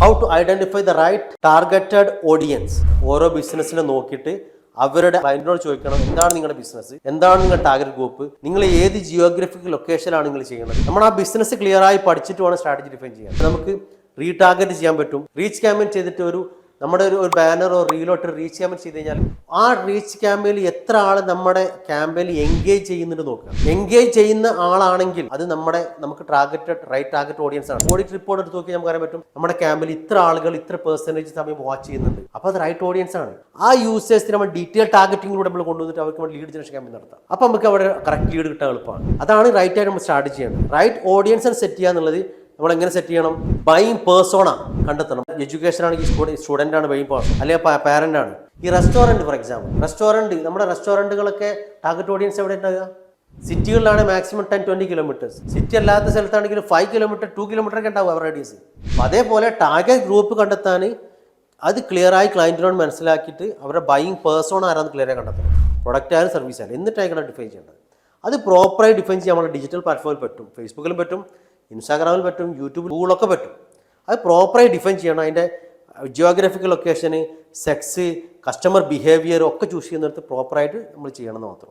How to identify the right targeted audience. ഓരോ ബിസിനസ്സിനെ നോക്കിയിട്ട് അവരുടെ ക്ലയന്റിനോട് ചോദിക്കണം, എന്താണ് നിങ്ങളുടെ ബിസിനസ്, എന്താണ് നിങ്ങളുടെ ടാർഗറ്റ് ഗ്രൂപ്പ്, നിങ്ങൾ ഏത് ജിയോഗ്രഫിക്കൽ ലൊക്കേഷനിലാണ് നിങ്ങൾ ചെയ്യുന്നത്. നമ്മൾ ആ ബിസിനസ് ക്ലിയർ ആയി പഠിച്ചിട്ട് വേണം സ്ട്രാറ്റജി ഡിഫൈൻ ചെയ്യാൻ. നമുക്ക് റീടാർഗറ്റ് ചെയ്യാൻ പറ്റും. റീച്ച് ക്യാമ്പയിൻ ചെയ്തിട്ട് നമ്മുടെ ഒരു ബാനറോ റീലോ ഇട്ട് റീച്ച് ക്യാമ്പയിൻ ചെയ്ത് കഴിഞ്ഞാൽ ആ റീച്ച് ക്യാമ്പയിനിൽ എത്ര ആൾ നമ്മുടെ ക്യാമ്പയിനിൽ എൻഗേജ് ചെയ്യുന്നുണ്ട് നോക്കുക. എൻഗേജ് ചെയ്യുന്ന ആളാണെങ്കിൽ അത് നമുക്ക് റൈറ്റ് ടാർഗറ്റ് ഓഡിയൻസ് ആണ്. ഓഡിറ്റ് റിപ്പോർട്ട് എടുത്ത് നോക്കി നമുക്ക് അറിയാൻ പറ്റും നമ്മുടെ ക്യാമ്പയിനിൽ ഇത്ര ആളുകൾ ഇത്ര പെർസെന്റേജ് സമയം വാച്ച് ചെയ്യുന്നുണ്ട്. അപ്പോൾ അത് റൈറ്റ് ഓഡിയൻസ് ആണ്. ആ യൂസേഴ്സിന് നമ്മൾ ഡീറ്റെയിൽ ടാർഗറ്റിംഗിലൂടെ നമ്മൾ കൊണ്ടുവന്നിട്ട് അവർക്ക് ലീഡ് ജനറേഷൻ ക്യാമ്പയിൻ നടത്താം. അപ്പോൾ നമുക്ക് അവിടെ കറക്റ്റ് ലീഡ് കിട്ടാൻ എളുപ്പമാണ്. അതാണ് റൈറ്റ് ആയിട്ട് നമ്മൾ സ്റ്റാർട്ട് ചെയ്യേണ്ടത്. റൈറ്റ് ഓഡിയൻസിനെ സെറ്റ് ചെയ്യുക എന്നുള്ളത് നമ്മൾ എങ്ങനെ സെറ്റ് ചെയ്യണം? ബൈയിങ് പേഴ്സോണ കണ്ടെത്തണം. എഡ്യൂക്കേഷൻ ആണെങ്കിൽ സ്റ്റുഡൻ്റ് ആണ് ബൈയിങ് പേഴ്സൺ, അല്ലെങ്കിൽ പാരൻ്റ് ആണ്. ഈ റെസ്റ്റോറൻറ്റ് ഫോർ എക്സാമ്പിൾ, നമ്മുടെ റെസ്റ്റോറൻറ്റുകളൊക്കെ ടാർഗറ്റ് ഓഡിയൻസ് എവിടെ ഉണ്ടാകുക? സിറ്റികളിലാണ് മാക്സിമം 10-20 കിലോമീറ്റേഴ്സ്. സിറ്റി അല്ലാത്ത സ്ഥലത്താണെങ്കിൽ 5 കിലോമീറ്റർ 2 കിലോമീറ്റർ ഒക്കെ ഉണ്ടാവും അവരുടെ റേഡിയസ്. അതേപോലെ ടാർഗറ്റ് ഗ്രൂപ്പ് കണ്ടെത്താൻ അത് ക്ലിയറായി ക്ലയൻറ്റിനോട് മനസ്സിലാക്കിയിട്ട് അവരുടെ ബൈയിങ് പേഴ്സോൺ ആരാന്ന് ക്ലിയറായി കണ്ടെത്തണം. പ്രൊഡക്റ്റ് ആയാലും സർവീസ് ആയാലും എന്നിട്ടായിരിക്കണം ഡിഫൈൻ ചെയ്യേണ്ടത്. അത് പ്രോപ്പറായി ഡിഫൈൻ ചെയ്യാൻ നമ്മുടെ ഡിജിറ്റൽ പ്ലാറ്റ്ഫോമിൽ പറ്റും. ഫേസ്ബുക്കിലും പറ്റും, ഇൻസ്റ്റാഗ്രാമിൽ പറ്റും, യൂട്യൂബിൽ, ഗൂഗിളൊക്കെ പറ്റും. അത് പ്രോപ്പറായി ഡിഫൈൻ ചെയ്യണം. അതിൻ്റെ ജിയോഗ്രഫിക്കൽ ലൊക്കേഷന്, സെക്സ്, കസ്റ്റമർ ബിഹേവിയർ ഒക്കെ ചൂസ് ചെയ്യുന്നിടത്ത് പ്രോപ്പറായിട്ട് നമ്മൾ ചെയ്യണമെന്ന് മാത്രം.